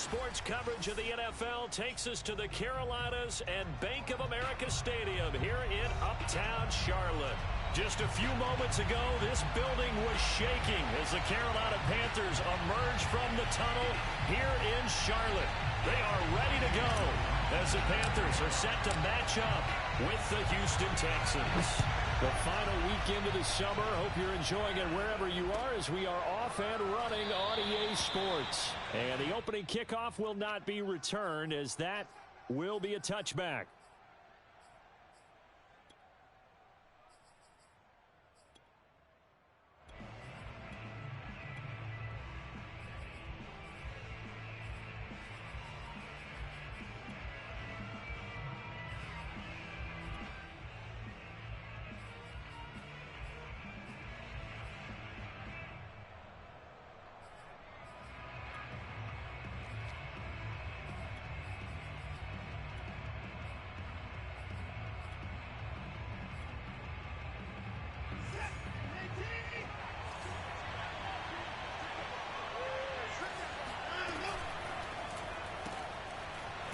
sports coverage of the NFL takes us to the Carolinas and Bank of America Stadium here in Uptown Charlotte. Just a few moments ago, this building was shaking as the Carolina Panthers emerged from the tunnel here in Charlotte. They are ready to go as the Panthers are set to match up with the Houston Texans. The final weekend of the summer. Hope you're enjoying it wherever you are as we are off and running on EA Sports. And the opening kickoff will not be returned as that will be a touchback.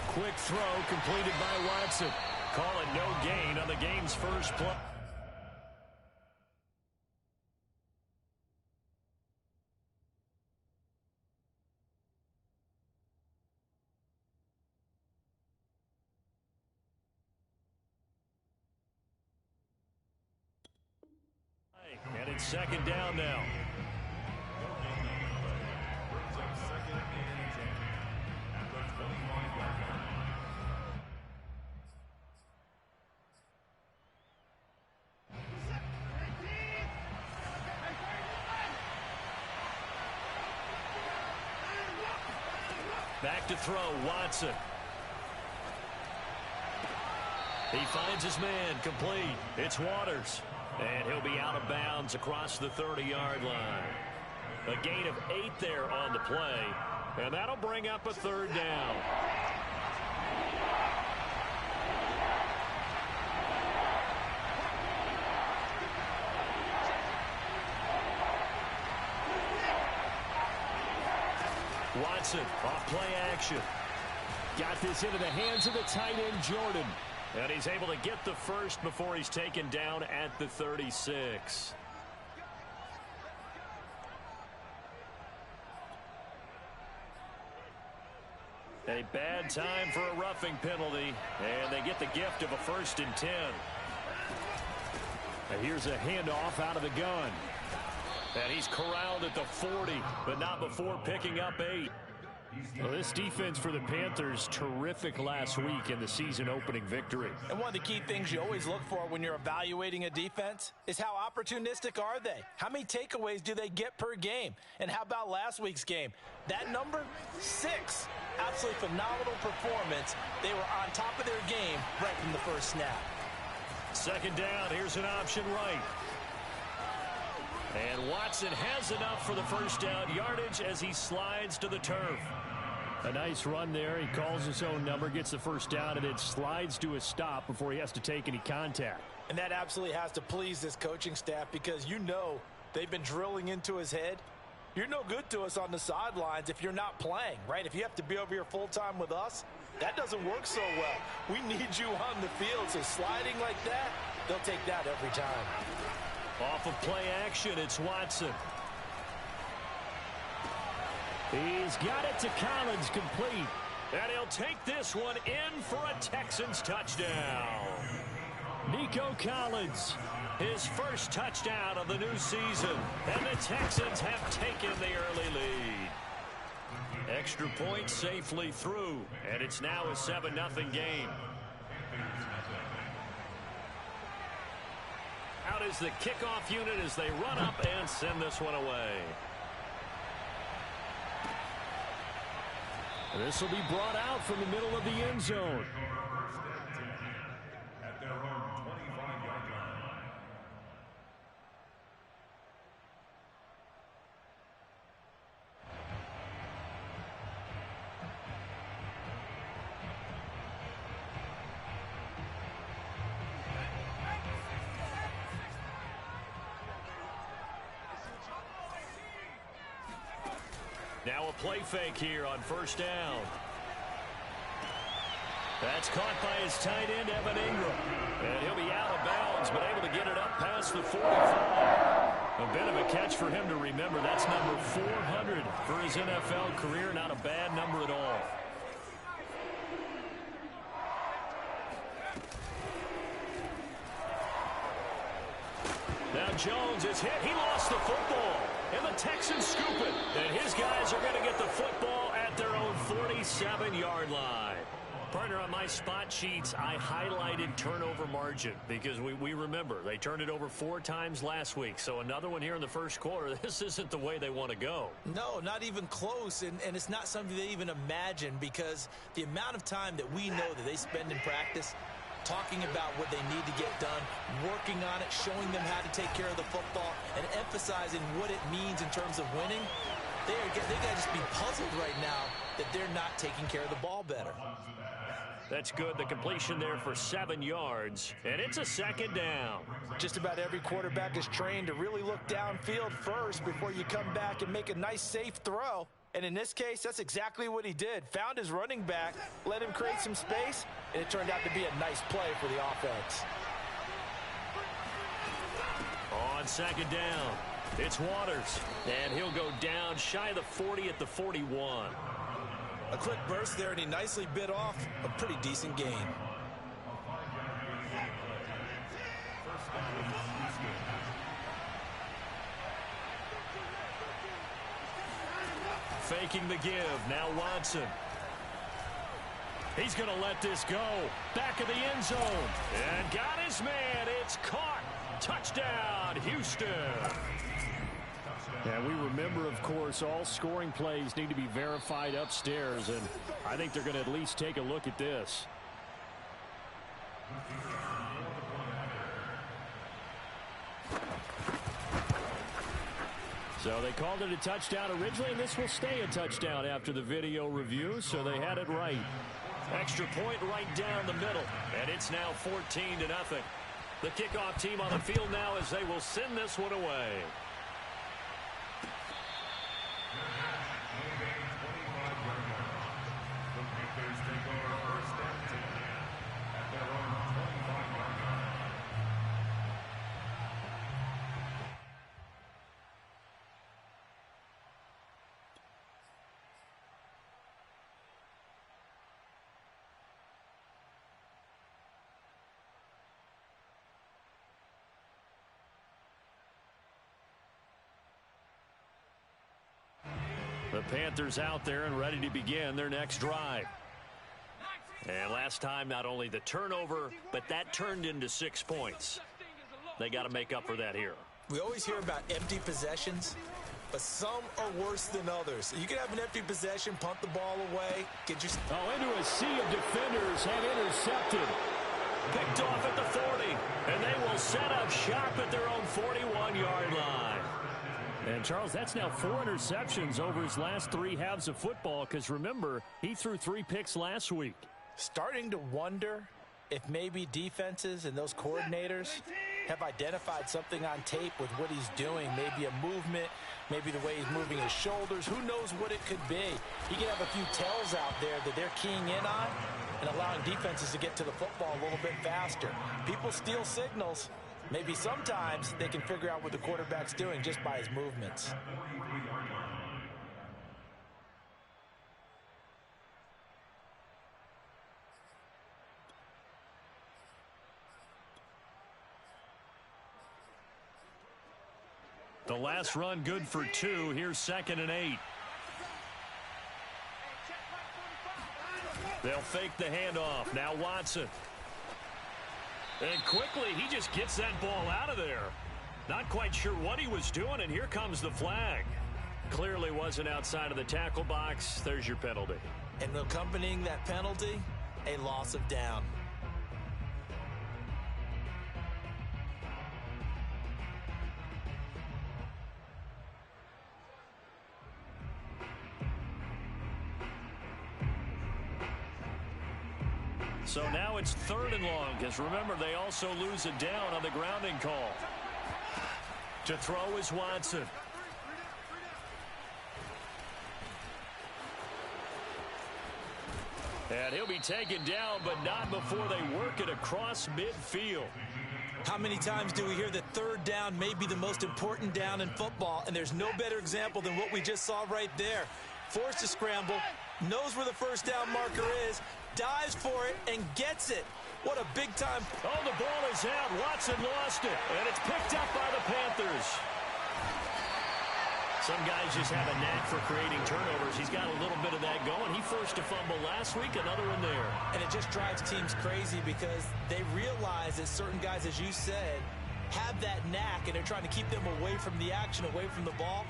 Quick throw completed by Watson. Call it no gain on the game's first play. And it's second down now. Back to throw, Watson. He finds his man, complete. It's Waters. And he'll be out of bounds across the 30-yard line. A gain of 8 there on the play. And that'll bring up a third down. Watson off play action. Got this into the hands of the tight end, Jordan. And he's able to get the first before he's taken down at the 36. A bad time for a roughing penalty. And they get the gift of a 1st and 10. And here's a handoff out of the gun. And he's corralled at the 40, but not before picking up 8. Well, this defense for the Panthers, terrific last week in the season-opening victory. And one of the key things you always look for when you're evaluating a defense is how opportunistic are they? How many takeaways do they get per game? And how about last week's game? That number, 6. Absolutely phenomenal performance. They were on top of their game right from the first snap. Second down, here's an option right. And Watson has enough for the first down yardage as he slides to the turf. A nice run there. He calls his own number, gets the first down, and then slides to a stop before he has to take any contact. And that absolutely has to please this coaching staff because you know they've been drilling into his head. You're no good to us on the sidelines if you're not playing, right? If you have to be over here full-time with us, that doesn't work so well. We need you on the field, so sliding like that, they'll take that every time. Off of play action, it's Watson. He's got it to Collins, complete. And he'll take this one in for a Texans touchdown. Nico Collins, his first touchdown of the new season. And the Texans have taken the early lead. Extra point safely through. And it's now a 7-0 game. Out is the kickoff unit as they run up and send this one away. This will be brought out from the middle of the end zone. At their own 25-yard line. Now a play fake here on first down. That's caught by his tight end, Evan Ingram. And he'll be out of bounds, but able to get it up past the 45. A bit of a catch for him to remember. That's number 400 for his NFL career. Not a bad number at all. Now Jones is hit. He lost the football. And the Texans scoop it. And his guys are going to get the football at their own 47-yard line. Partner, on my spot sheets, I highlighted turnover margin because we remember they turned it over 4 times last week. So another one here in the first quarter. This isn't the way they want to go. No, not even close. And it's not something they even imagine because the amount of time that we know that they spend in practice talking about what they need to get done, working on it, showing them how to take care of the football, and emphasizing what it means in terms of winning. They got to just be puzzled right now that they're not taking care of the ball better. That's good. The completion there for 7 yards, and it's a second down. Just about every quarterback is trained to really look downfield first before you come back and make a nice, safe throw. And in this case, that's exactly what he did. Found his running back, let him create some space, and it turned out to be a nice play for the offense. On second down, it's Waters, and he'll go down shy of the 40 at the 41. A quick burst there, and he nicely bit off a pretty decent gain. Faking the give. Now Watson. He's going to let this go. Back of the end zone. And got his man. It's caught. Touchdown, Houston. And we remember, of course, all scoring plays need to be verified upstairs, and I think they're going to at least take a look at this. So they called it a touchdown originally, and this will stay a touchdown after the video review, so they had it right. Extra point right down the middle, and it's now 14-0. The kickoff team on the field now as they will send this one away. The Panthers out there and ready to begin their next drive. And last time, not only the turnover, but that turned into 6 points. They got to make up for that here. We always hear about empty possessions, but some are worse than others. You can have an empty possession, punt the ball away, get your... Oh, into a sea of defenders have intercepted. Picked off at the 40, and they will set up shop at their own 41-yard line. And, Charles, that's now 4 interceptions over his last 3 halves of football because, remember, he threw 3 picks last week. Starting to wonder if maybe defenses and those coordinators have identified something on tape with what he's doing. Maybe a movement, maybe the way he's moving his shoulders. Who knows what it could be? He could have a few tells out there that they're keying in on and allowing defenses to get to the football a little bit faster. People steal signals. Maybe sometimes they can figure out what the quarterback's doing just by his movements. The last run good for 2. Here's 2nd and 8. They'll fake the handoff. Now Watson. And quickly, he just gets that ball out of there. Not quite sure what he was doing, and here comes the flag. Clearly wasn't outside of the tackle box. There's your penalty. And accompanying that penalty, a loss of down. So now it's 3rd and long, because remember, they also lose a down on the grounding call. To throw is Watson. And he'll be taken down, but not before they work it across midfield. How many times do we hear that third down may be the most important down in football, and there's no better example than what we just saw right there. Forced to scramble, knows where the first down marker is, dives for it, and gets it. What a big time. Oh, the ball is out. Watson lost it, and it's picked up by the Panthers. Some guys just have a knack for creating turnovers. He's got a little bit of that going. He forced a fumble last week, another one there. And it just drives teams crazy because they realize that certain guys, as you said, have that knack, and they're trying to keep them away from the action, away from the ball.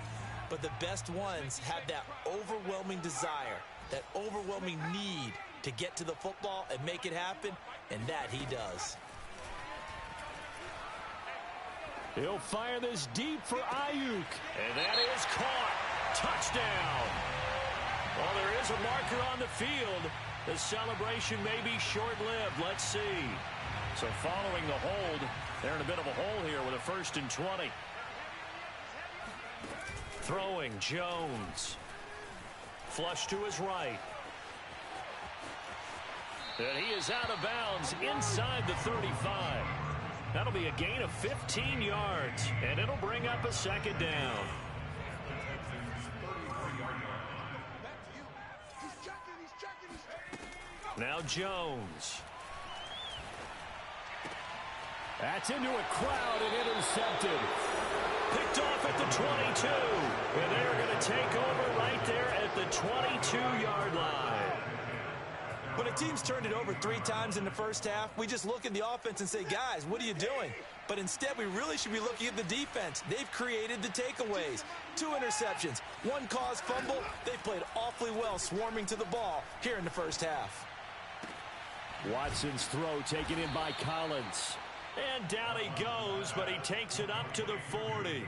But the best ones have that overwhelming desire, that overwhelming need to get to the football and make it happen, and that he does. He'll fire this deep for Ayuk. And that is caught. Touchdown. Well, there is a marker on the field. The celebration may be short-lived. Let's see. So following the hold, they're in a bit of a hole here with a 1st and 20. Throwing Jones. Flush to his right. And he is out of bounds inside the 35. That'll be a gain of 15 yards, and it'll bring up a 2nd down. Now Jones. That's into a crowd and intercepted. Picked off at the 22. And they're going to take over right there at the 22-yard line. When a team's turned it over 3 times in the first half, we just look at the offense and say, guys, what are you doing? But instead, we really should be looking at the defense. They've created the takeaways. 2 interceptions, 1 caused fumble. They've played awfully well swarming to the ball here in the first half. Watson's throw taken in by Collins. And down he goes, but he takes it up to the 40.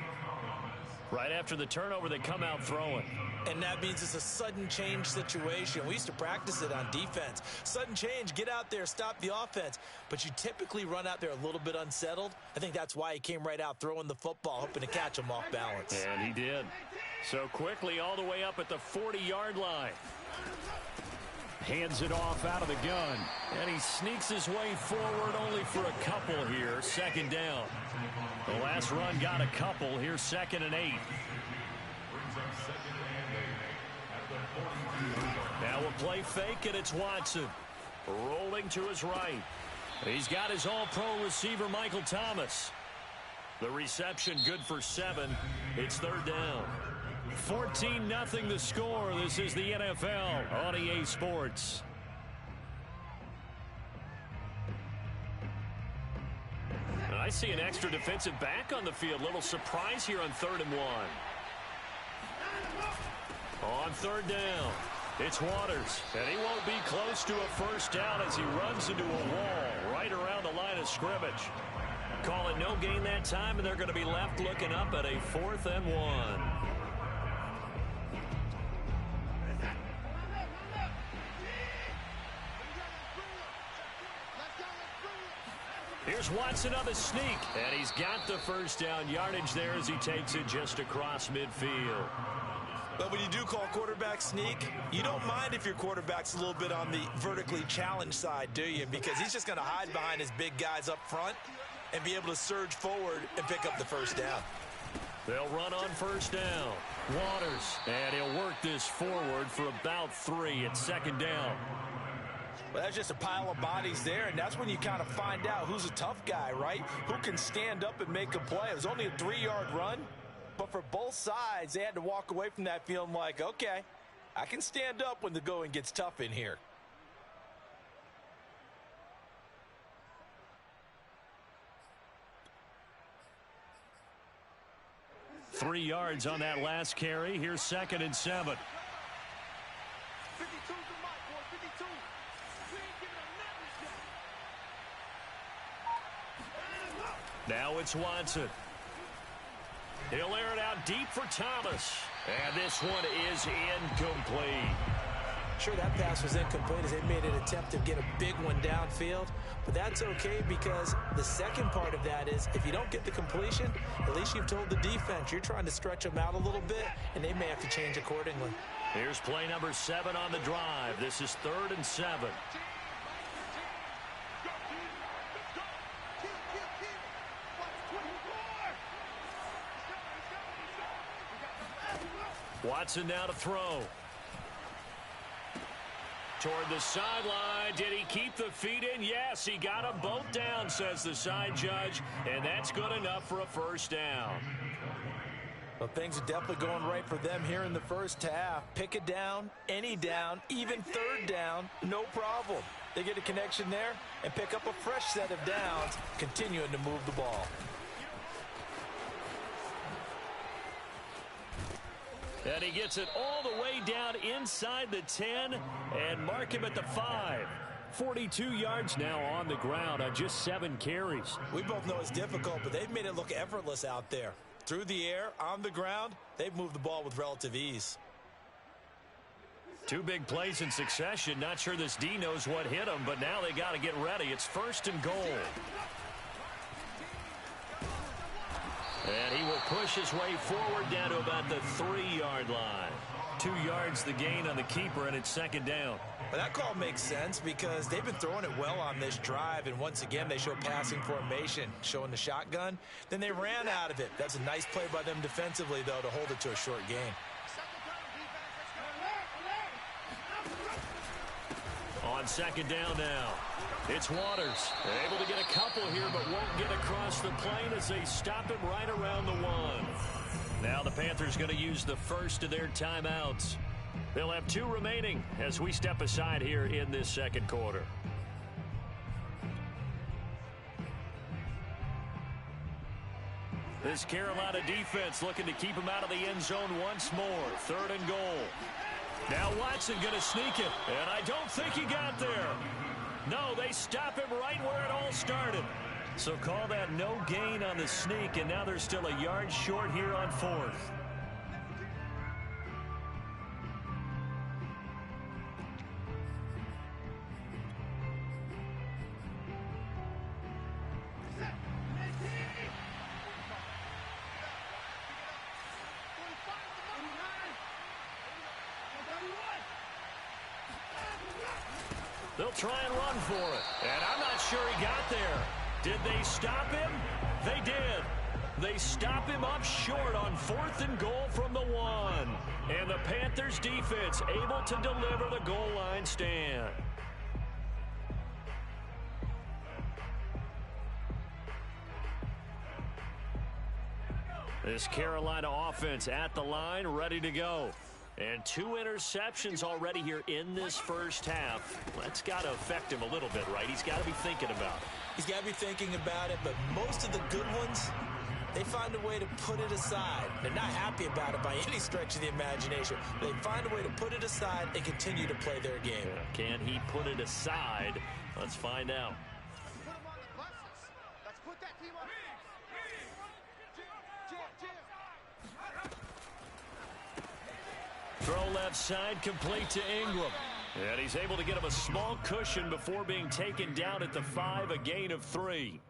Right after the turnover, they come out throwing. And that means it's a sudden change situation. We used to practice it on defense. Sudden change, get out there, stop the offense. But you typically run out there a little bit unsettled. I think that's why he came right out throwing the football, hoping to catch him off balance. And he did. So quickly all the way up at the 40-yard line. Hands it off out of the gun. And he sneaks his way forward only for a couple here. 2nd down. The last run got a couple. Here's 2nd and 8. Now we'll play fake, and it's Watson. Rolling to his right. He's got his all-pro receiver, Michael Thomas. The reception good for 7. It's 3rd down. 14-0 the score. This is the NFL on EA Sports. I see an extra defensive back on the field. Little surprise here on 3rd and 1. On 3rd down, it's Waters. And he won't be close to a first down as he runs into a wall right around the line of scrimmage. Call it no gain that time, and they're going to be left looking up at a 4th and 1. Here's Watson on the sneak, and he's got the first down yardage there as he takes it just across midfield. But when you do call quarterback sneak, you don't mind if your quarterback's a little bit on the vertically challenged side, do you? Because he's just going to hide behind his big guys up front and be able to surge forward and pick up the first down. They'll run on first down. Waters, and he'll work this forward for about 3 at 2nd down. Well, that's just a pile of bodies there, and that's when you kind of find out who's a tough guy, right? Who can stand up and make a play. It was only a 3-yard run, but for both sides, they had to walk away from that feeling like, okay, I can stand up when the going gets tough in here. Three yards on that last carry. Here's 2nd and 7. Now it's Watson. He'll air it out deep for Thomas. And this one is incomplete. Sure, that pass was incomplete as they made an attempt to get a big one downfield. But that's okay because the second part of that is if you don't get the completion, at least you've told the defense you're trying to stretch them out a little bit, and they may have to change accordingly. Here's play number 7 on the drive. This is 3rd and 7. Watson now to throw. Toward the sideline. Did he keep the feet in? Yes, he got them both down, says the side judge. And that's good enough for a first down. Well, things are definitely going right for them here in the first half. Pick a down, any down, even 3rd down, no problem. They get a connection there and pick up a fresh set of downs, continuing to move the ball. And he gets it all the way down inside the 10 and mark him at the 5. 42 yards now on the ground on just 7 carries. We both know it's difficult, but they've made it look effortless out there. Through the air, on the ground, they've moved the ball with relative ease. 2 big plays in succession. Not sure this D knows what hit him, but now they got to get ready. It's 1st and goal. And he will push his way forward down to about the 3-yard line. 2 yards the gain on the keeper, and it's 2nd down. Well, that call makes sense because they've been throwing it well on this drive, and once again they show passing formation, showing the shotgun. Then they ran out of it. That's a nice play by them defensively, though, to hold it to a short gain. On 2nd down now, it's Waters. They're able to get a couple here, but won't get across the plane as they stop him right around the 1. Now the Panthers going to use the first of their timeouts. They'll have 2 remaining as we step aside here in this 2nd quarter. This Carolina defense looking to keep him out of the end zone once more. 3rd and goal. Now Watson going to sneak it, and I don't think he got there. No, they stop him right where it all started. So call that no gain on the sneak, and now they're still a yard short here on 4th. They'll try and run for it. And I'm not sure he got there. Did they stop him? They did. They stop him up short on 4th and goal from the 1. And the Panthers defense able to deliver the goal line stand. This Carolina offense at the line, ready to go. And 2 interceptions already here in this first half. That's got to affect him a little bit, right? He's got to be thinking about it. He's got to be thinking about it, but most of the good ones, they find a way to put it aside. They're not happy about it by any stretch of the imagination. They find a way to put it aside and continue to play their game. Can he put it aside? Let's find out. Throw left side, complete to Ingram. And he's able to get him a small cushion before being taken down at the 5, a gain of 3.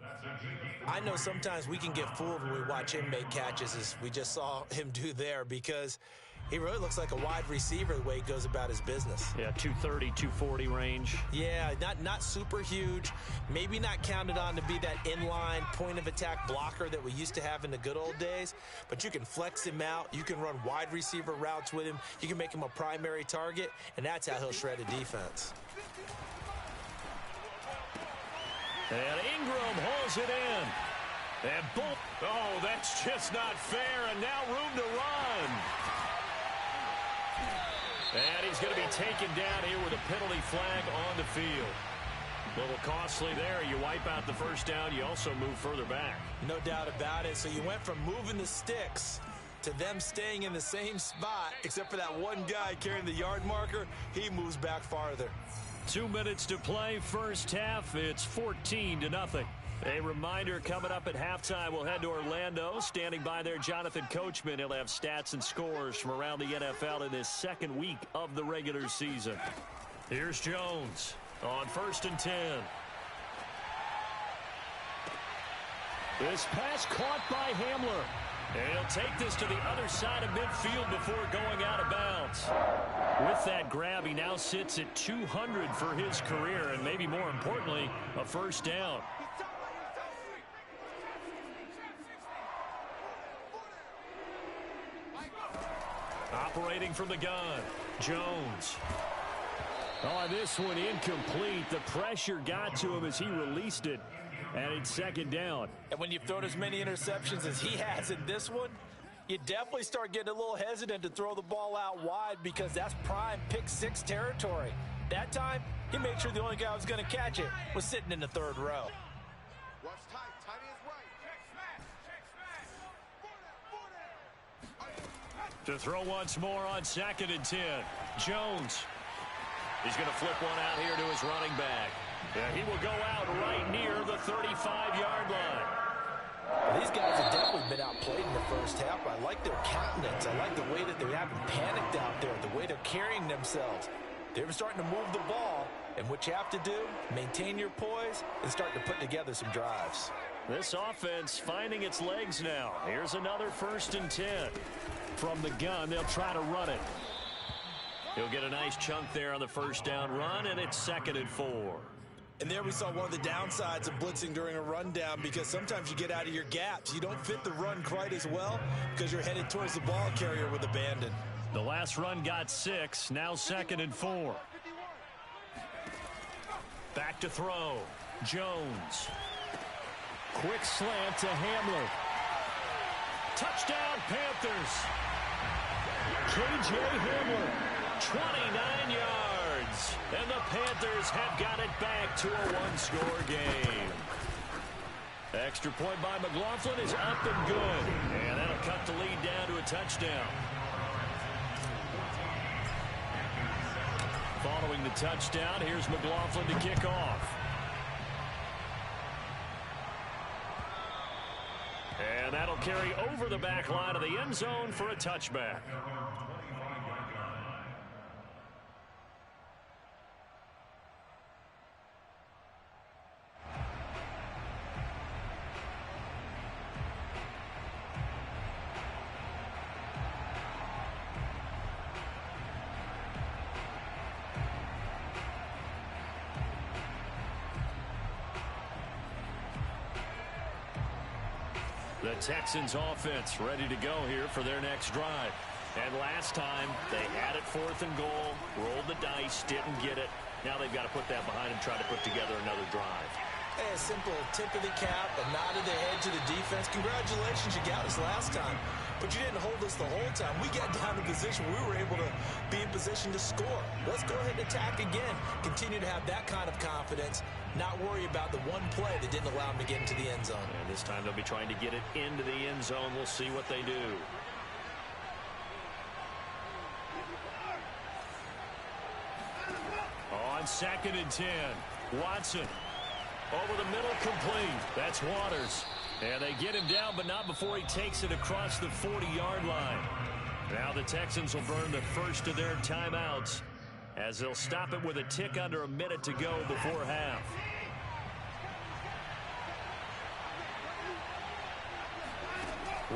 I know sometimes we can get fooled when we watch him make catches, as we just saw him do there, because he really looks like a wide receiver the way he goes about his business. Yeah, 230, 240 range. Yeah, not super huge. Maybe not counted on to be that inline point-of-attack blocker that we used to have in the good old days. But you can flex him out. You can run wide receiver routes with him. You can make him a primary target, and that's how he'll shred a defense. And Ingram holds it in. And boom. Oh, that's just not fair. And now room to run. And he's going to be taken down here with a penalty flag on the field. A little costly there. You wipe out the first down. You also move further back. No doubt about it. So you went from moving the sticks to them staying in the same spot, except for that one guy carrying the yard marker. He moves back farther. 2 minutes to play, first half. It's 14-0. A reminder, coming up at halftime, we'll head to Orlando. Standing by there, Jonathan Coachman. He'll have stats and scores from around the NFL in this 2nd week of the regular season. Here's Jones on 1st and 10. This pass caught by Hamler. And he'll take this to the other side of midfield before going out of bounds. With that grab, he now sits at 200 for his career, and maybe more importantly, a first down. Operating from the gun, Jones. Oh, this one incomplete. The pressure got to him as he released it, and it's second down. And when you've thrown as many interceptions as he has in this one, you definitely start getting a little hesitant to throw the ball out wide because that's prime pick six territory. That time, he made sure the only guy who was going to catch it was sitting in the third row. Watch tight. Timing is right. To throw once more on 2nd and 10. Jones. He's going to flip one out here to his running back. Yeah, he will go out right near the 35-yard line. These guys have definitely been outplayed in the first half. I like their countenance. I like the way that they haven't panicked out there, the way they're carrying themselves. They're starting to move the ball, and what you have to do, maintain your poise and start to put together some drives. This offense finding its legs now. Here's another 1st and 10. From the gun, they'll try to run it. He'll get a nice chunk there on the first down run, and it's 2nd and 4. And there we saw one of the downsides of blitzing during a rundown because sometimes you get out of your gaps. You don't fit the run quite as well because you're headed towards the ball carrier with abandon. The last run got 6, now 2nd and 4. Back to throw. Jones. Quick slant to Hamler. Touchdown, Panthers. K.J. Hamler, 29 yards. And the Panthers have got it back to a one-score game. Extra point by McLaughlin is up and good. And that'll cut the lead down to a touchdown. Following the touchdown, here's McLaughlin to kick off. And that'll carry over the back line of the end zone for a touchback. The Texans offense ready to go here for their next drive. And last time they had it 4th and goal, rolled the dice, didn't get it. Now they've got to put that behind them, try to put together another drive. Hey, a simple tip of the cap, a nod of the head to the defense. Congratulations, you got us last time. But you didn't hold us the whole time. We got down to position. We were able to be in position to score. Let's go ahead and attack again. Continue to have that kind of confidence. Not worry about the one play that didn't allow them to get into the end zone. And this time they'll be trying to get it into the end zone. We'll see what they do. On 2nd and 10, Watson. Over the middle, complete. That's Waters. And they get him down, but not before he takes it across the 40-yard line. Now the Texans will burn the first of their timeouts as they'll stop it with a tick under a minute to go before half.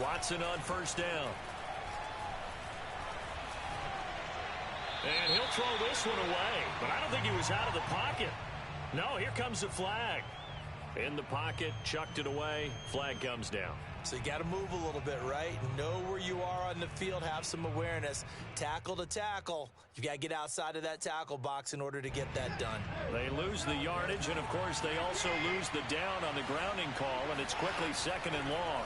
Watson on first down. And he'll throw this one away, but I don't think he was out of the pocket. No, here comes the flag. In the pocket, chucked it away, flag comes down. So you got to move a little bit, right? Know where you are on the field, have some awareness. Tackle to tackle. You got to get outside of that tackle box in order to get that done. They lose the yardage, and of course they also lose the down on the grounding call, and it's quickly 2nd and long.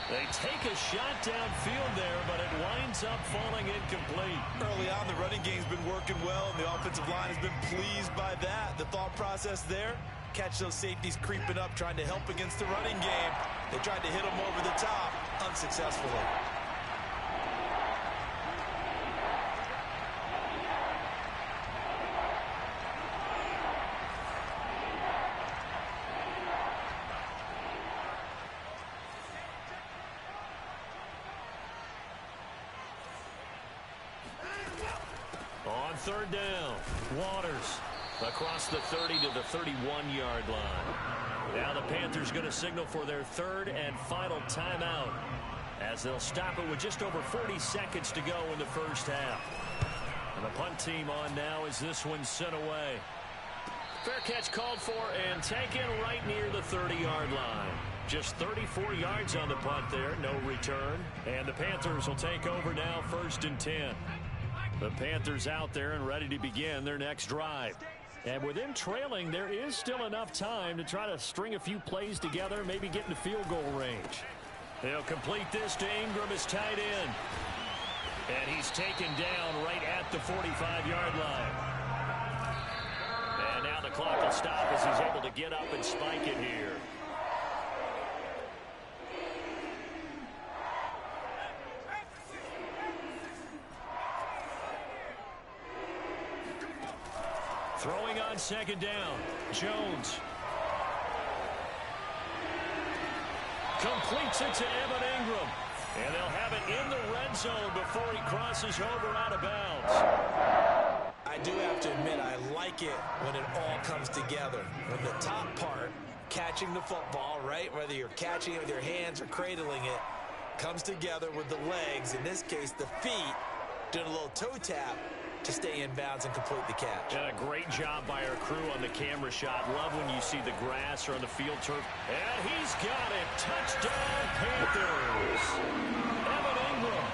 They take a shot downfield there, but it winds up falling incomplete. Early on, the running game's been working well, and the offensive line has been pleased by that. The thought process there, catch those safeties creeping up, trying to help against the running game. They tried to hit them over the top, unsuccessfully. On 3rd down, Waters. across the 30 to the 31-yard line. Now the Panthers going to signal for their third and final timeout, as they'll stop it with just over 40 seconds to go in the first half. And the punt team on now as this one sent away. Fair catch called for and taken right near the 30-yard line. Just 34 yards on the punt there, no return. And the Panthers will take over now, 1st and 10. The Panthers out there and ready to begin their next drive. And with them trailing, there is still enough time to try to string a few plays together, maybe get into field goal range. They'll complete this to Ingram as tight end. And he's taken down right at the 45-yard line. And now the clock will stop as he's able to get up and spike it here. Throwing on 2nd down, Jones. Completes it to Evan Ingram. And they'll have it in the red zone before he crosses over out of bounds. I do have to admit, I like it when it all comes together. When the top part, catching the football, right, whether you're catching it with your hands or cradling it, comes together with the legs, in this case the feet, doing a little toe tap to stay in bounds and complete the catch. And a great job by our crew on the camera shot. Love when you see the grass or on the field turf. And he's got it. Touchdown, Panthers. Evan Ingram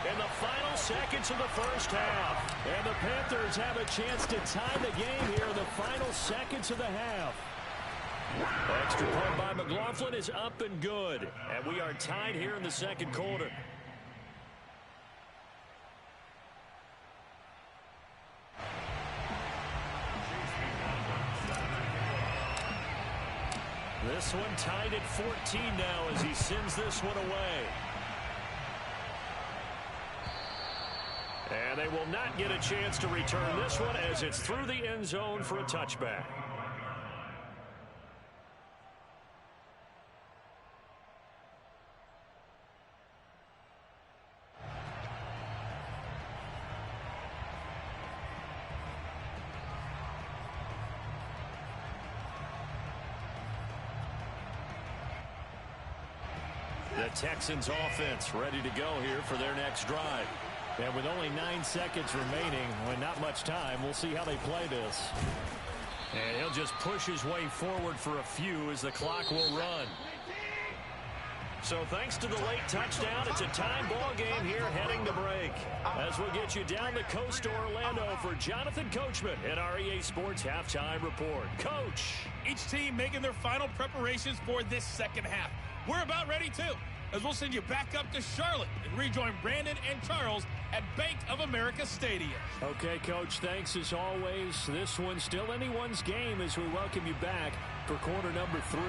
in the final seconds of the first half. And the Panthers have a chance to tie the game here in the final seconds of the half. Extra point by McLaughlin is up and good. And we are tied here in the second quarter. This one tied at 14 now as he sends this one away. And they will not get a chance to return this one as it's through the end zone for a touchback. The Texans offense ready to go here for their next drive. And with only 9 seconds remaining, with not much time, we'll see how they play this. And he'll just push his way forward for a few as the clock will run. So thanks to the late touchdown, it's a time ball game here heading to break. As we'll get you down the coast to Orlando for Jonathan Coachman at our EA Sports Halftime Report. Coach. Each team making their final preparations for this second half. We're about ready too, as we'll send you back up to Charlotte and rejoin Brandon and Charles at Bank of America Stadium. Okay, Coach, thanks as always. This one's still anyone's game as we welcome you back for quarter number 3.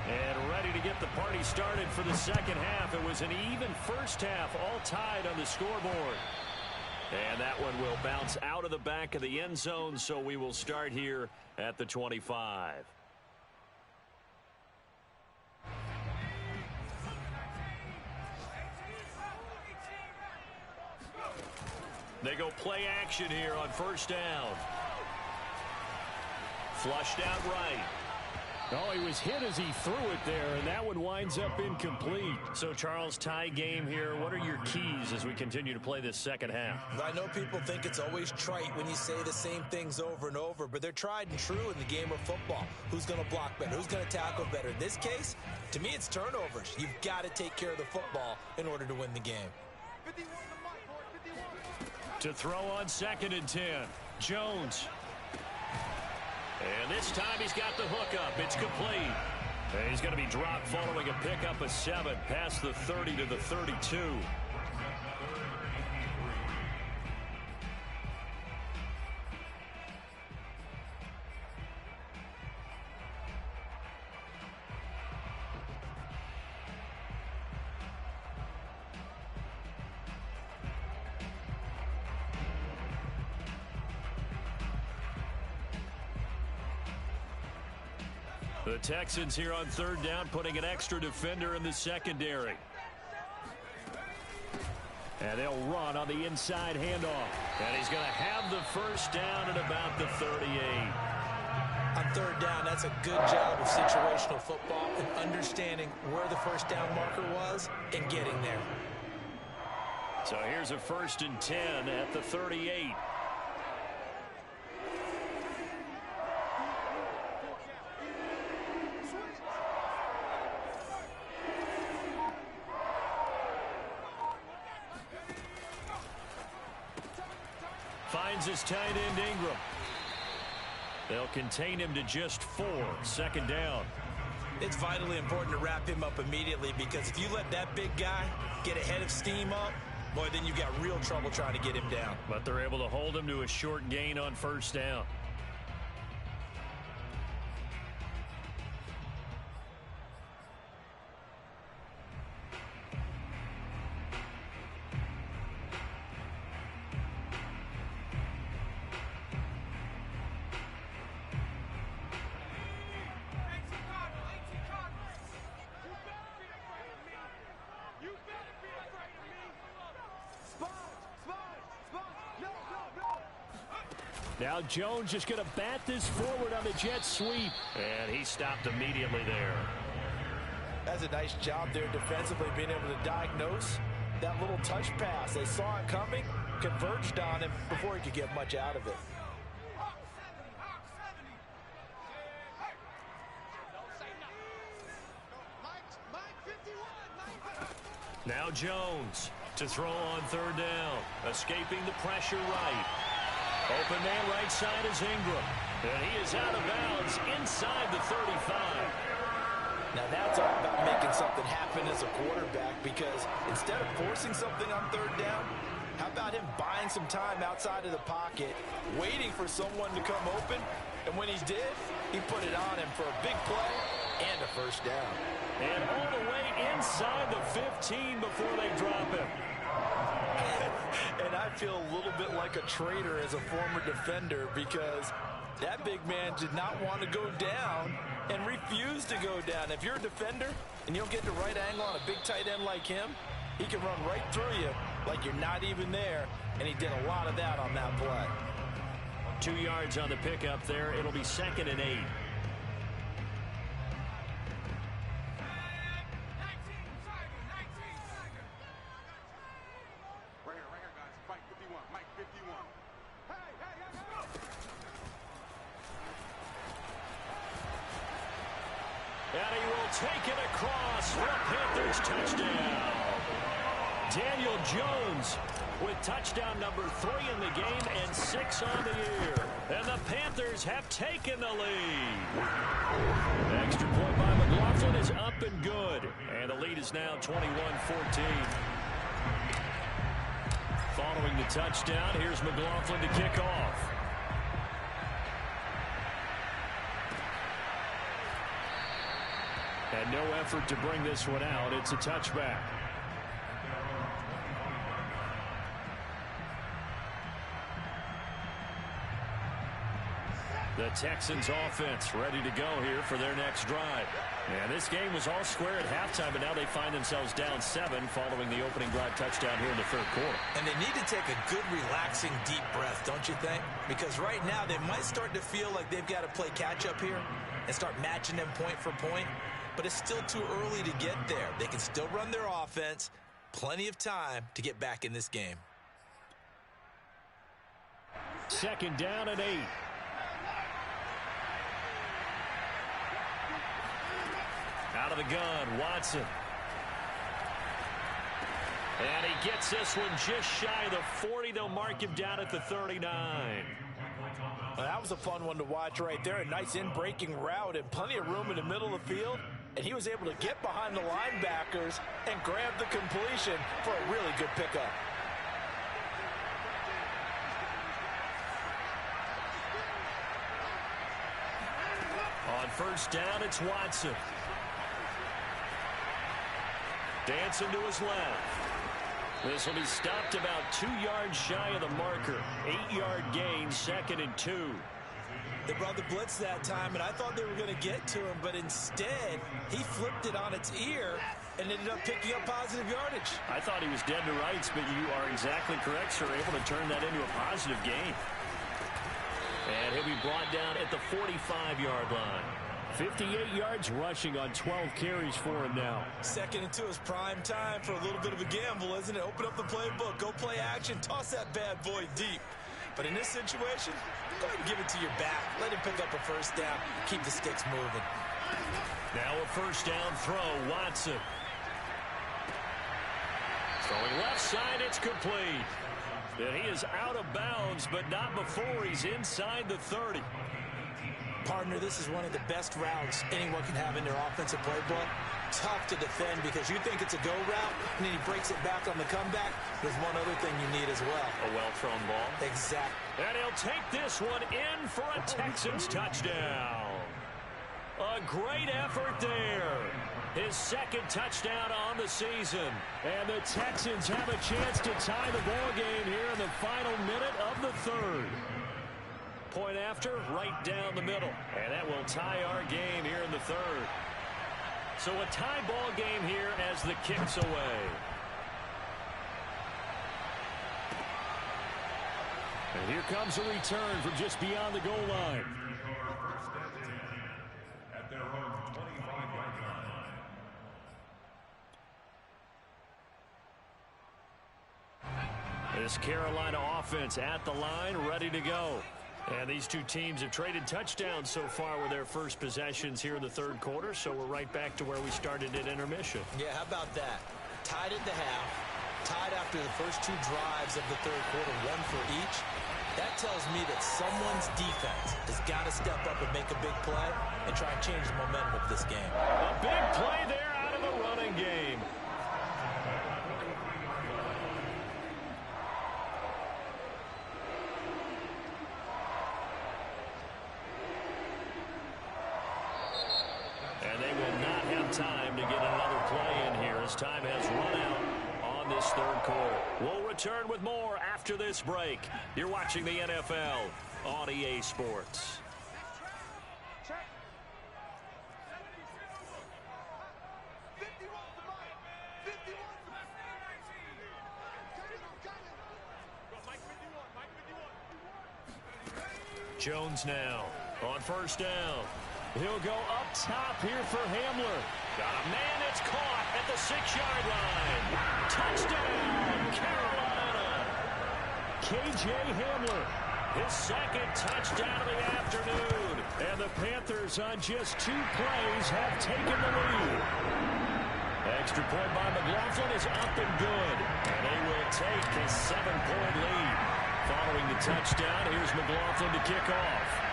And ready to get the party started for the second half. It was an even first half, all tied on the scoreboard. And that one will bounce out of the back of the end zone, so we will start here at the 25. They go play action here on first down. Flushed out right. Oh, he was hit as he threw it there, and that one winds up incomplete. So, Charles, tie game here. What are your keys as we continue to play this second half? I know people think it's always trite when you say the same things over and over, but they're tried and true in the game of football. Who's going to block better? Who's going to tackle better? In this case, to me, it's turnovers. You've got to take care of the football in order to win the game. To throw on 2nd and 10, Jones. And this time he's got the hookup. It's complete. And he's going to be dropped following a pickup of 7 past the 30 to the 32. The Texans here on 3rd down, putting an extra defender in the secondary. And they'll run on the inside handoff. And he's going to have the first down at about the 38. On third down, that's a good job of situational football and understanding where the first down marker was and getting there. So here's a 1st and 10 at the 38. Finds his tight end Ingram. They'll contain him to just 4. 2nd down. It's vitally important to wrap him up immediately, because if you let that big guy get ahead of steam up, boy, then you've got real trouble trying to get him down. But they're able to hold him to a short gain on 1st down. Now Jones just going to bat this forward on the jet sweep. And he stopped immediately there. That's a nice job there defensively, being able to diagnose that little touch pass. They saw it coming, converged on him before he could get much out of it. Now Jones to throw on 3rd down. Escaping the pressure right. Open man right side is Ingram. And he is out of bounds inside the 35. Now that's all about making something happen as a quarterback, because instead of forcing something on 3rd down, how about him buying some time outside of the pocket, waiting for someone to come open, and when he did, he put it on him for a big play and a 1st down. And all the way inside the 15 before they drop him. And I feel a little bit like a traitor as a former defender, because that big man did not want to go down and refused to go down. If you're a defender and you don't get the right angle on a big tight end like him, he can run right through you like you're not even there, and he did a lot of that on that play. 2 yards on the pickup there. It'll be 2nd and 8. And he will take it across for a Panthers touchdown. Daniel Jones with touchdown number 3 in the game and 6 on the year. And the Panthers have taken the lead. Extra point by McLaughlin is up and good. And the lead is now 21-14. Following the touchdown, here's McLaughlin to kick off. And no effort to bring this one out. It's a touchback. The Texans offense ready to go here for their next drive. And this game was all square at halftime, but now they find themselves down 7 following the opening drive touchdown here in the 3rd quarter. And they need to take a good, relaxing, deep breath, don't you think? Because right now they might start to feel like they've got to play catch-up here and start matching them point for point. But it's still too early to get there. They can still run their offense. Plenty of time to get back in this game. 2nd down and 8. Out of the gun, Watson. And he gets this one just shy of the 40. They'll mark him down at the 39. Well, that was a fun one to watch right there. A nice in-breaking route and plenty of room in the middle of the field. And he was able to get behind the linebackers and grab the completion for a really good pickup. On 1st down, it's Watson. Dancing to his left. This will be stopped about 2 yards shy of the marker. 8-yard gain, 2nd and 2. They brought the blitz that time, and I thought they were going to get to him, but instead, he flipped it on its ear and ended up picking up positive yardage. I thought he was dead to rights, but you are exactly correct, sir. Able to turn that into a positive gain. And he'll be brought down at the 45-yard line. 58 yards rushing on 12 carries for him now. Second and 2 is prime time for a little bit of a gamble, isn't it? Open up the playbook, go play action, toss that bad boy deep. But in this situation, go ahead and give it to your back. Let him pick up a first down. Keep the sticks moving. Now a first down throw, Watson. Throwing left side, it's complete. And he is out of bounds, but not before he's inside the 30. Partner, this is one of the best routes anyone can have in their offensive playbook. Tough to defend because you think it's a go route, and then he breaks it back on the comeback. There's one other thing you need as well. A well-thrown ball. Exactly. And he'll take this one in for a Texans touchdown. A great effort there. His second touchdown on the season. And the Texans have a chance to tie the ball game here in the final minute of the third. Point after, right down the middle. And that will tie our game here in the third. So a tie ball game here as the kick's away. And here comes a return from just beyond the goal line. At their own 25-yard line. This Carolina offense at the line, ready to go. And these two teams have traded touchdowns so far with their first possessions here in the third quarter, so we're right back to where we started at intermission. Yeah, how about that? Tied at the half, tied after the first two drives of the third quarter, one for each. That tells me that someone's defense has got to step up and make a big play and try and change the momentum of this game. A big play there out of the running game. And they will not have time to get another play in here as time has run out on this third quarter. We'll return with more after this break. You're watching the NFL on EA Sports. Jones now on first down. He'll go up top here for Hamler. Got a man that's caught at the 6-yard line. Touchdown, Carolina. K.J. Hamler, his second touchdown of the afternoon. And the Panthers on just 2 plays have taken the lead. Extra point by McLaughlin is up and good. And they will take a 7-point lead. Following the touchdown, here's McLaughlin to kick off.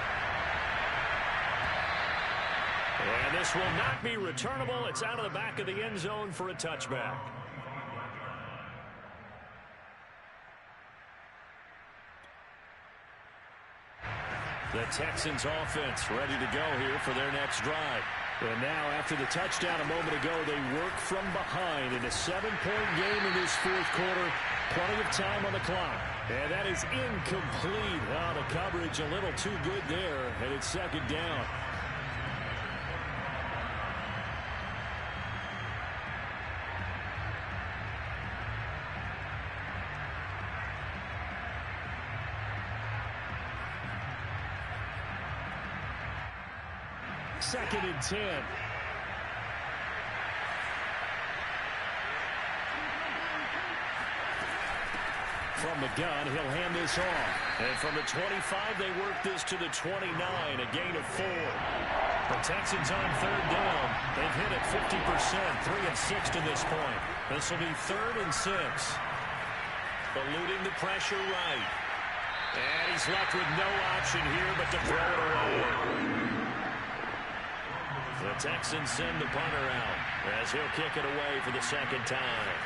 And this will not be returnable. It's out of the back of the end zone for a touchback. The Texans offense ready to go here for their next drive. And now after the touchdown a moment ago, they work from behind in a 7-point game in this fourth quarter. Plenty of time on the clock. And that is incomplete. Oh, the coverage a little too good there. And it's second down. Second and 10. From the gun, he'll hand this off. And from the 25, they work this to the 29, a gain of 4. The Texans on third down. They've hit it 50%, 3 of 6 to this point. This will be 3rd and 6. Eluding the pressure right. And he's left with no option here but to throw it away. The Texans send the punter out as he'll kick it away for the second time.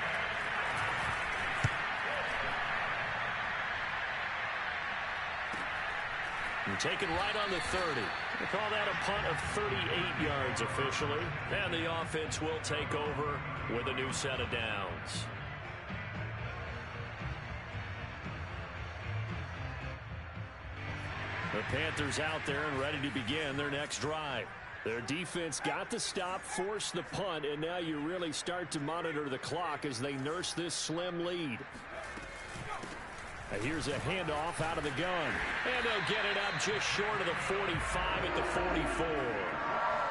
And taken right on the 30. They call that a punt of 38 yards officially. And the offense will take over with a new set of downs. The Panthers out there and ready to begin their next drive. Their defense got the stop, forced the punt, and now you really start to monitor the clock as they nurse this slim lead. Here's a handoff out of the gun. And they'll get it up just short of the 45 at the 44.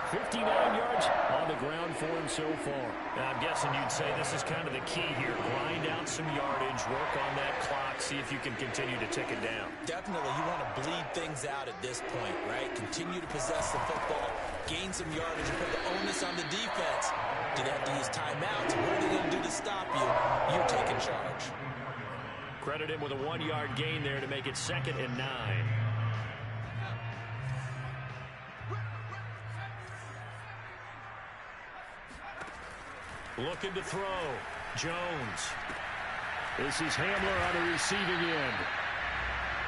59 yards on the ground for him so far. Now, I'm guessing you'd say this is kind of the key here. Grind out some yardage, work on that clock, see if you can continue to tick it down. Definitely, you want to bleed things out at this point, right? Continue to possess the football, gain some yardage, and put the onus on the defense. Do they have to use timeouts? What are they going to do to stop you? You're taking charge. Credit him with a 1-yard gain there to make it 2nd and 9. Looking to throw. Jones. This is Hamler on the receiving end.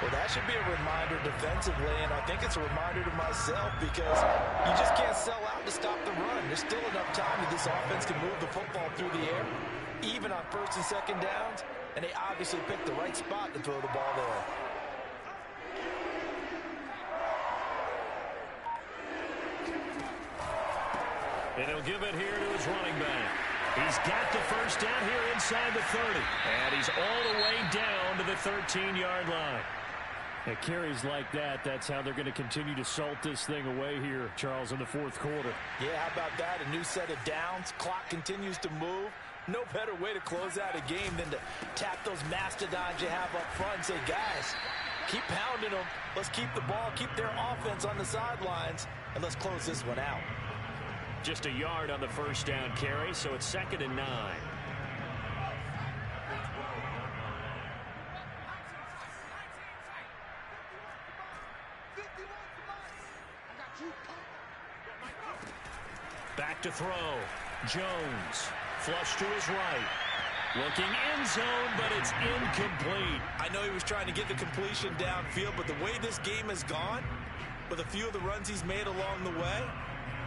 Well, that should be a reminder defensively, and I think it's a reminder to myself because you just can't sell out to stop the run. There's still enough time that this offense can move the football through the air, even on 1st and 2nd downs, and they obviously picked the right spot to throw the ball there. And he'll give it here to his running back. He's got the first down here inside the 30. And he's all the way down to the 13-yard line. At carries like that, that's how they're going to continue to salt this thing away here, Charles, in the 4th quarter. Yeah, how about that? A new set of downs. Clock continues to move. No better way to close out a game than to tap those mastodons you have up front and say, guys, keep pounding them. Let's keep the ball, keep their offense on the sidelines, and let's close this one out. Just a yard on the first down carry, so it's 2nd and 9. Back to throw. Jones. Flush to his right. Looking end zone, but it's incomplete. I know he was trying to get the completion downfield, but the way this game has gone, with a few of the runs he's made along the way,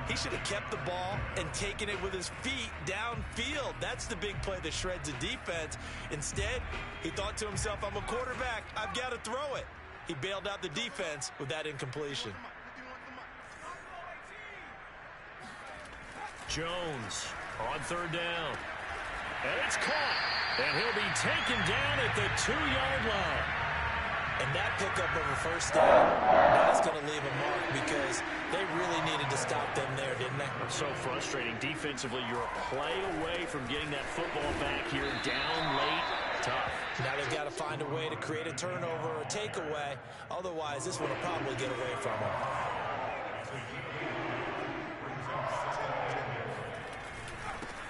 he should have kept the ball and taken it with his feet downfield. That's the big play that shreds the defense. Instead, he thought to himself, I'm a quarterback. I've got to throw it. He bailed out the defense with that incompletion. Jones on 3rd down. And it's caught. And he'll be taken down at the 2-yard line. And that pickup of a first down, that's going to leave a mark because they really needed to stop them there, didn't they? It's so frustrating. Defensively, you're a play away from getting that football back here. Down late, tough. Now they've got to find a way to create a turnover or a takeaway. Otherwise, this one will probably get away from them.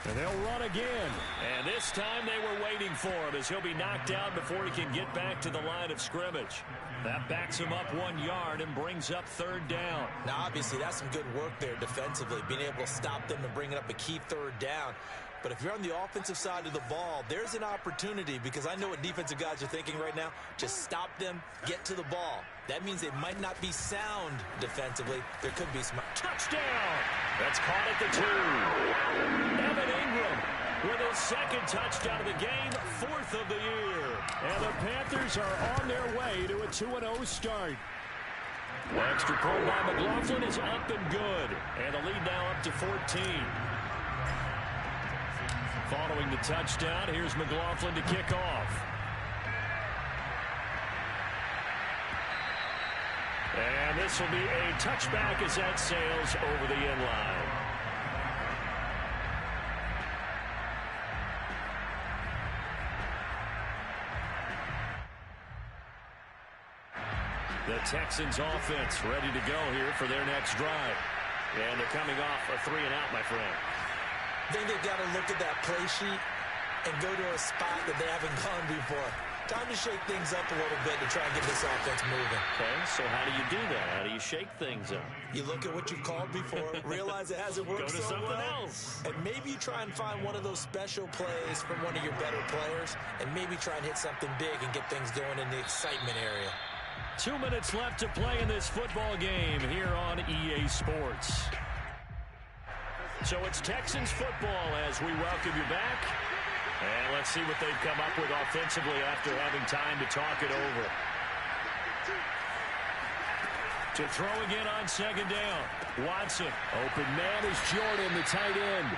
And they'll run again. And this time they were waiting for him as he'll be knocked out before he can get back to the line of scrimmage. That backs him up 1 yard and brings up 3rd down. Now, obviously, that's some good work there defensively, being able to stop them and bringing up a key 3rd down. But if you're on the offensive side of the ball, there's an opportunity because I know what defensive guys are thinking right now. Just stop them, get to the ball. That means they might not be sound defensively. There could be some. Touchdown! That's caught at the 2. Evan Ingram with his 2nd touchdown of the game, 4th of the year. And the Panthers are on their way to a 2-0 start. The extra point by McLaughlin is up and good. And the lead now up to 14. Following the touchdown, here's McLaughlin to kick off. And this will be a touchback as that sails over the end line. The Texans offense ready to go here for their next drive. And they're coming off a 3-and-out, my friend. I think they've got to look at that play sheet and go to a spot that they haven't gone before. Time to shake things up a little bit to try and get this offense moving. Okay, so how do you do that? How do you shake things up? You look at what you've called before, realize it hasn't worked Go to so something well, else. and maybe you try and find one of those special plays from one of your better players, and maybe try and hit something big and get things going in the excitement area. 2 minutes left to play in this football game here on EA Sports. So it's Texans football as we welcome you back. And let's see what they've come up with offensively after having time to talk it over. To throw again on second down. Watson. Open man is Jordan, the tight end.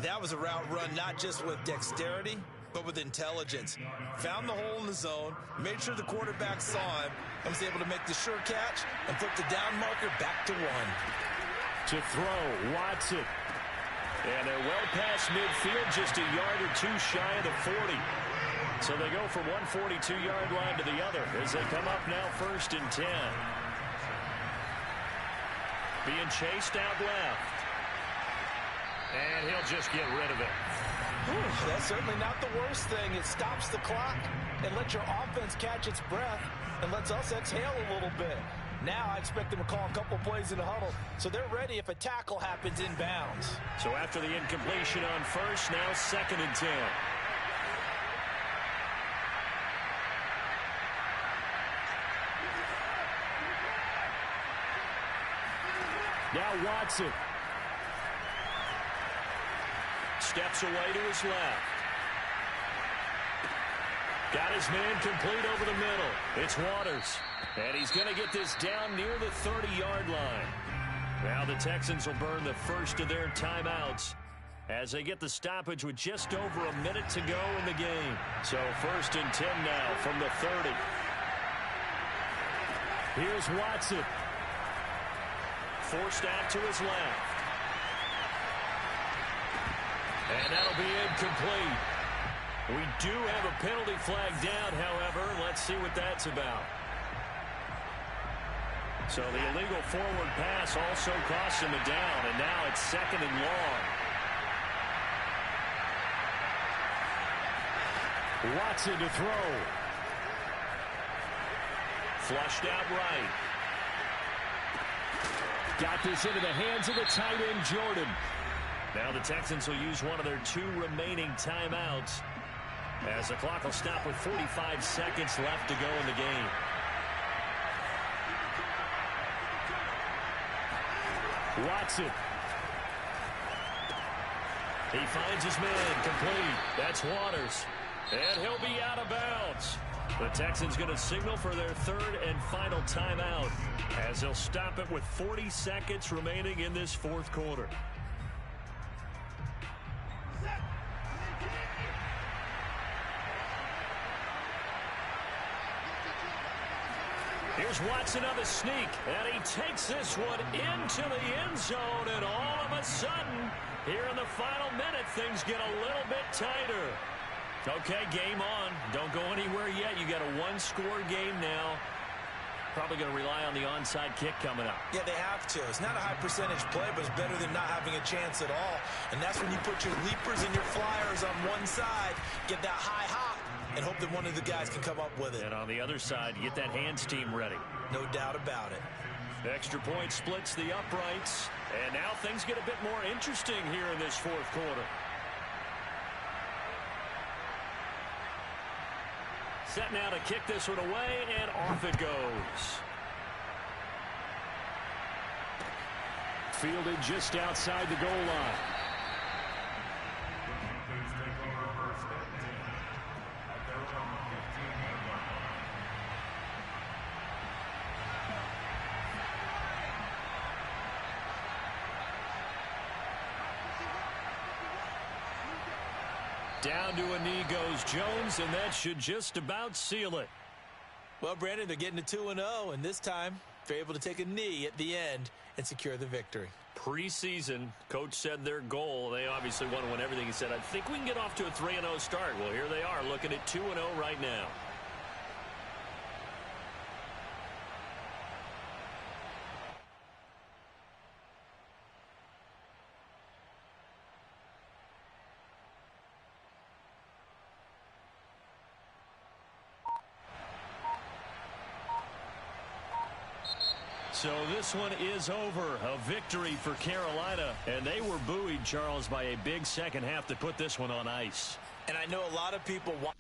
That was a route run not just with dexterity, but with intelligence. Found the hole in the zone, made sure the quarterback saw him, and was able to make the sure catch and flip the down marker back to 1. To throw, Watson. And they're well past midfield, just a yard or two shy of the 40. So they go from one 42-yard line to the other as they come up now 1st and 10. Being chased out left. And he'll just get rid of it. That's certainly not the worst thing. It stops the clock and lets your offense catch its breath and lets us exhale a little bit. Now I expect them to call a couple plays in the huddle, so they're ready if a tackle happens inbounds. So after the incompletion on first, now 2nd and 10. Now Watson. Steps away to his left. Got his man complete over the middle. It's Waters. And he's going to get this down near the 30-yard line. Now the Texans will burn the first of their timeouts as they get the stoppage with just over a minute to go in the game. So 1st and 10 now from the 30. Here's Watson. Forced out to his left. And that'll be incomplete. We do have a penalty flag down, however. Let's see what that's about. So the illegal forward pass also costs him a down, and now it's 2nd and long. Watson to throw. Flushed out right. Got this into the hands of the tight end, Jordan. Now the Texans will use one of their 2 remaining timeouts as the clock will stop with 45 seconds left to go in the game. Watson. He finds his man complete. That's Waters. And he'll be out of bounds. The Texans going to signal for their 3rd and final timeout as they'll stop it with 40 seconds remaining in this 4th quarter. Here's Watson on the sneak, and he takes this one into the end zone, and all of a sudden, here in the final minute, things get a little bit tighter. Okay, game on. Don't go anywhere yet. You got a 1-score game now. Probably going to rely on the onside kick coming up. Yeah, they have to. It's not a high percentage play, but it's better than not having a chance at all. And that's when you put your leapers and your flyers on one side, get that high hop, and hope that one of the guys can come up with it. And on the other side, you get that hands team ready. No doubt about it. Extra point splits the uprights. And now things get a bit more interesting here in this 4th quarter. Set now to kick this one away, and off it goes. Fielded just outside the goal line. Down to a knee goes Jones, and that should just about seal it. Well, Brandon, they're getting to 2-0, and this time they're able to take a knee at the end and secure the victory. Preseason, coach said their goal, they obviously want to win everything. He said, I think we can get off to a 3-0 start. Well, here they are looking at 2-0 right now. So this one is over. A victory for Carolina. And they were buoyed, Charles, by a big second half to put this one on ice. And I know a lot of people want